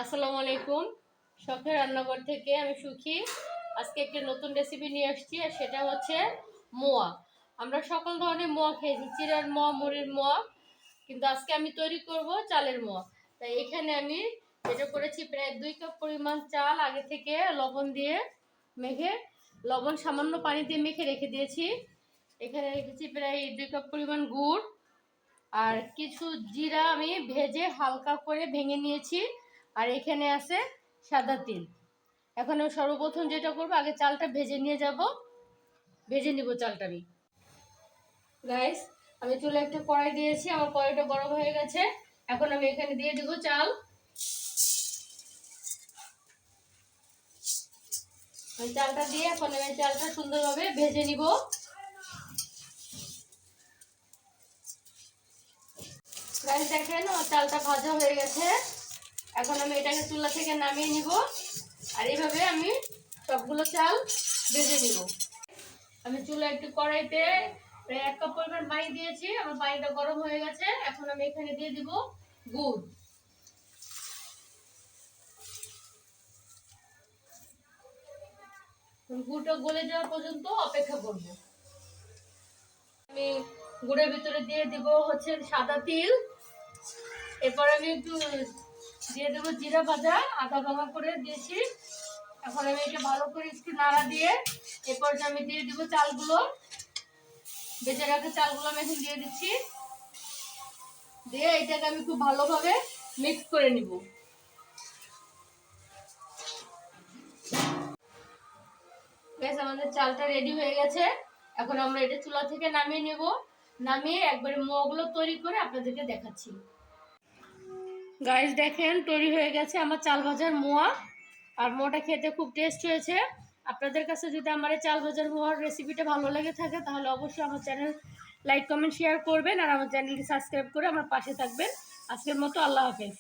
আসসালামু আলাইকুম। শখের রান্নাঘর থেকে আমি সুখী। আজকে একটা নতুন রেসিপি নিয়ে আসছি, আর সেটা হচ্ছে মোয়া। আমরা সকল ধরনের মোয়া খেয়েছি, চিড়ার মোয়া, মুড়ির মোয়া, কিন্তু আজকে আমি তৈরি করব চালের মোয়া। তাই এখানে আমি যেটা করেছি, প্রায় 2 কাপ পরিমাণ চাল আগে থেকে লবণ দিয়ে মেখে, লবণ সামান্য পানি দিয়ে মেখে রেখে দিয়েছি। এখানে রেখেছি প্রায় 2 কাপ পরিমাণ গুড়, আর কিছু জিরা আমি ভেজে হালকা করে ভেঙে নিয়েছি, আর এখানে আছে সাদা তিল। এখন আমি সর্বপ্রথম যেটা করব, আগে চালটা ভেজে নিব চালটা। আমি গাইস, আমি চুলে একটা কড়াই দিয়েছি, আমার কড়াইটা গরম হয়ে গেছে। এখন আমি এখানে দিয়ে দেব চাল। আমি চালটা দিয়ে এখন আমি চালটা সুন্দরভাবে ভেজে নিব। গাইস দেখেন, চালটা ভাজা হয়ে গেছে। এখন আমি এটাকে চুলা থেকে নামিয়ে নিব, আর এইভাবে আমি সবগুলো চাল ভেজে নিব। আমি চুলা একটু কড়াইতে প্রায় 1 কাপ পরিমাণ পানি দিয়েছি, আমার পানিটা গরম হয়ে গেছে। এখন আমি এখানে দিয়ে দিব গুড়। গুড়টা গলে যাওয়া পর্যন্ত অপেক্ষা করব। আমি গুড়ের ভিতরে দিয়ে দিব হচ্ছে সাদা তিল। এরপর আমি একটু দিয়ে দেবো জিরা ভাজা, আধা ভাঙা করে দিয়েছি। এখন আমি এটা ভালো করে একটু নাড়া দিয়ে এরপর আমি দিয়ে দিব চালগুলো, ভেজে রাখা চালগুলো আমি এখন দিয়ে দিচ্ছি। দিয়ে এটাকে আমি খুব ভালোভাবে মিক্স করে নিব। বেশ, আমাদের চালটা রেডি হয়ে গেছে। এখন আমরা এটা চুলা থেকে নামিয়ে নেব। নামিয়ে একবারে মোয়াগুলো তৈরি করে আপনাদেরকে দেখাচ্ছি। গাইস দেখেন, তৈরি হয়ে গেছে আমার চাল ভাজার মোয়া। আর মোয়াটা খেতে খুব টেস্ট হয়েছে। আপনাদের কাছে যদি আমার এই চাল ভাজার মোয়ার রেসিপিটা ভালো লেগে থাকে, তাহলে অবশ্যই আমার চ্যানেল লাইক, কমেন্ট, শেয়ার করবেন, আর আমার চ্যানেলটি সাবস্ক্রাইব করে আমার পাশে থাকবেন। আজকের মতো আল্লাহ হাফেজ।